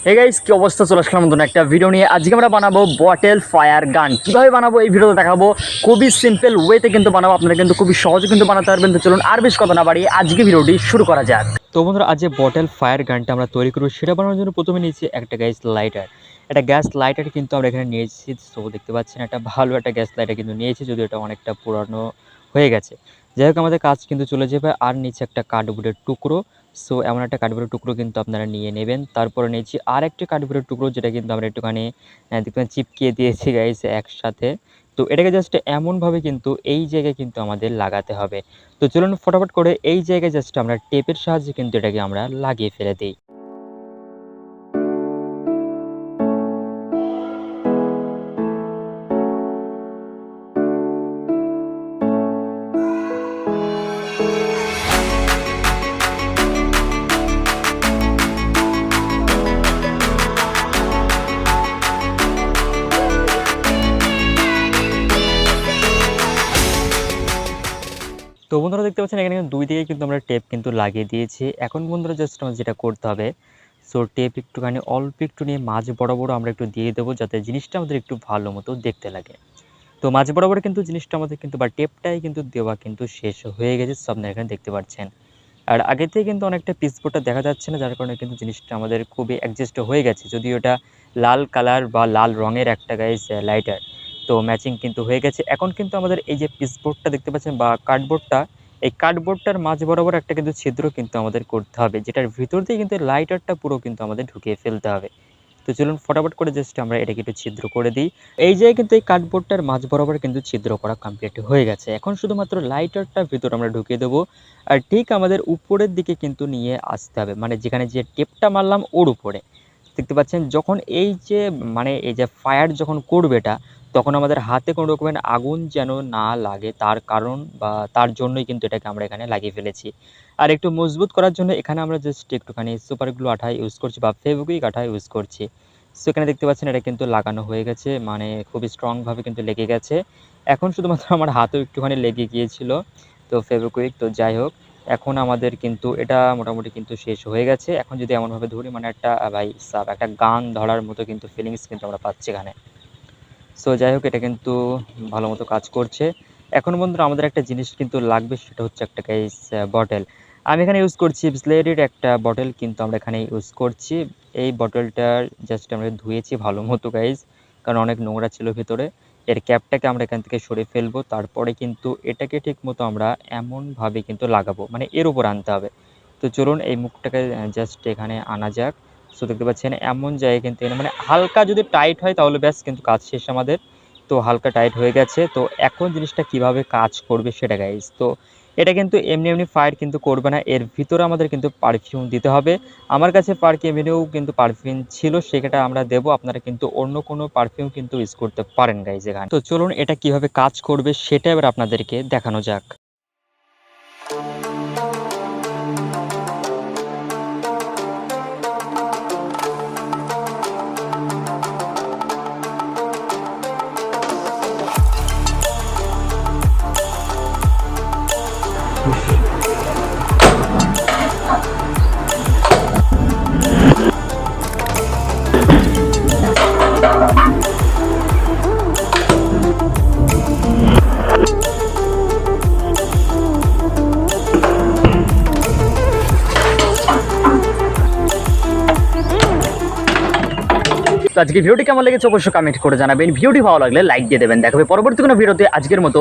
Hey guys, কি অবস্থা? চলে আসলাম নতুন একটা ভিডিও নিয়ে। আজকে আমরা বানাবো বটেল ফায়ার গান। কীভাবে বানাবো এই ভিডিওতে দেখাবো। খুবই সিম্পল ওয়েতে কিন্তু বানাবো, আপনারা কিন্তু খুবই সহজে কিন্তু বানাতে পারবেন। তো চলুন আর বেশ কথা না বাড়িয়ে আজকে ভিডিওটি শুরু করা যাক। তো বন্ধুরা, আজ যে বটেল ফায়ার গানটা আমরা তৈরি করবো সেটা বানানোর জন্য প্রথমে নিয়েছি একটা গ্যাস লাইটার। একটা গ্যাস লাইটার কিন্তু আমরা এখানে নিয়েছি। সো দেখতে পাচ্ছেন একটা ভালো একটা গ্যাস লাইটার কিন্তু নিয়েছি, যদিও এটা অনেকটা পুরানো হয়ে গেছে। যাই হোক, আমাদের কাজ কিন্তু চলে যাবে। আর নিচে একটা কার্ডবোর্ডের টুকরো। সো এমন একটা কার্ডবোর্ডের টুকরো কিন্তু আপনারা নিয়ে নেবেন। তারপরে নিয়েছি আর একটা কার্ডবোর্ডের টুকরো, যেটা কিন্তু আমরা একটুখানি দেখবেন চিপকিয়ে দিয়েছি গাইস একসাথে। তো এটাকে জাস্ট এমনভাবে কিন্তু এই জায়গায় কিন্তু আমাদের লাগাতে হবে। তো চলুন ফটাফট করে এই জায়গায় জাস্ট আমরা টেপের সাহায্যে কিন্তু এটাকে আমরা লাগিয়ে ফেলে দিই। তো বন্ধুরা দেখতে পাচ্ছেন এখানে কিন্তু দুই দিকে কিন্তু আমরা টেপ কিন্তু লাগিয়ে দিয়েছি। এখন বন্ধুরা জাস্ট আমাদের যেটা করতে হবে, সো টেপ একটুখানি অল্প একটু নিয়ে মাঝ বরাবর আমরা একটু দিয়ে দেবো, যাতে জিনিসটা আমাদের একটু ভালো মতো দেখতে লাগে। তো মাঝ বরাবর কিন্তু জিনিসটা আমাদের কিন্তু বা টেপটাই কিন্তু দেওয়া কিন্তু শেষ হয়ে গেছে, সব আপনারা এখানে দেখতে পাচ্ছেন। আর আগে থেকে কিন্তু অনেকটা পিসবোর্ডটা দেখা যাচ্ছে না, যার কারণে কিন্তু জিনিসটা আমাদের খুবই অ্যাডজাস্ট হয়ে গেছে। যদিও এটা লাল কালার বা লাল রঙের একটা গাইস লাইটার, তো ম্যাচিং কিন্তু হয়ে গেছে। এখন কিন্তু আমাদের এই যে পিসবোর্ডটা দেখতে পাচ্ছেন বা কার্ডবোর্ডটা, এই কার্ডবোর্ডটার মাঝ বরাবর একটা কিন্তু ছিদ্র কিন্তু আমাদের করতে হবে, যেটার ভিতর দিয়ে কিন্তু লাইটারটা পুরো কিন্তু আমাদের ঢুকিয়ে ফেলতে হবে। তো চলুন ফটাফট করে জাস্ট আমরা এটাকে একটু ছিদ্র করে দিই। এই জায়গায় কিন্তু এই কার্ডবোর্ডটার মাঝ বরাবর কিন্তু ছিদ্র করা কমপ্লিট হয়ে গেছে। এখন শুধুমাত্র লাইটারটা ভিতর আমরা ঢুকিয়ে দেবো। আর ঠিক আমাদের উপরের দিকে কিন্তু নিয়ে আসতে হবে, মানে যেখানে যে টেপটা মারলাম ওর উপরে। দেখতে পাচ্ছেন যখন এই যে এই যে ফায়ার যখন করবে এটা, তখন আমাদের হাতে কোনো রকমের আগুন যেন না লাগে, তার কারণ বা তার জন্যই কিন্তু এটাকে আমরা এখানে লাগিয়ে ফেলেছি। আর একটু মজবুত করার জন্য এখানে আমরা জাস্ট একটুখানি সুপার গ্লু আঠা ইউজ করছি বা ফেভিকুইক আঠা ইউজ করছি। সো এখানে দেখতে পাচ্ছেন এটা কিন্তু লাগানো হয়ে গেছে, মানে খুবই স্ট্রংভাবে কিন্তু লেগে গেছে। এখন শুধুমাত্র আমার হাতেও একটুখানি লেগে গিয়েছিল, তো ফেভিকুইক। তো যাই হোক, এখন আমাদের কিন্তু এটা মোটামুটি কিন্তু শেষ হয়ে গেছে। এখন যদি এমনভাবে ধরি, মানে একটা ভাই সাব একটা গান ধরার মতো কিন্তু ফিলিংস কিন্তু আমরা পাচ্ছি এখানে। সো যাই হোক, এটা কিন্তু ভালো মতো কাজ করছে। এখন বন্ধুরা আমাদের একটা জিনিস কিন্তু লাগবে, সেটা হচ্ছে একটা গাইস বটেল। আমি এখানে ইউজ করছি বিসলেরির একটা বটেল কিন্তু আমরা এখানে ইউজ করছি। এই বটলটার জাস্ট আমরা ধুয়েছি ভালো মতো গাইস, কারণ অনেক নোংরা ছিল ভিতরে। এর ক্যাপটাকে আমরা এখান থেকে সরিয়ে ফেলবো, তারপরে কিন্তু এটাকে ঠিক মতো আমরা এমনভাবে কিন্তু লাগাবো, মানে এর উপর আনতে হবে। তো চলুন এই মুখটাকে জাস্ট এখানে আনা যাক। সো দেখতে পাচ্ছেন এমন জায়গায় কিন্তু মানে হালকা যদি টাইট হয় তাহলে ব্যাস কিন্তু কাজ শেষ আমাদের। তো হালকা টাইট হয়ে গেছে। তো এখন জিনিসটা কিভাবে কাজ করবে সেটা গাইস, তো এটা কিন্তু এমনি এমনি ফায়ার কিন্তু করবে না, এর ভিতরে আমাদের কিন্তু পারফিউম দিতে হবে। আমার কাছে পার্ক এভিনিউ কিন্তু পারফিউম ছিল, সেটা আমরা দেবো। আপনারা কিন্তু অন্য কোনো পারফিউম কিন্তু ইউজ করতে পারেন গাইস এখানে। তো চলুন এটা কিভাবে কাজ করবে সেটা এবার আপনাদেরকে দেখানো যাক। তো আজকে ভিডিওটি কেমন লেগেছে অবশ্যই কমেন্ট করে জানাবেন। ভিডিওটি ভালো লাগলে লাইক দিয়ে দেবেন। দেখাবে পরবর্তী কোনো ভিডিওতে। আজকের মতো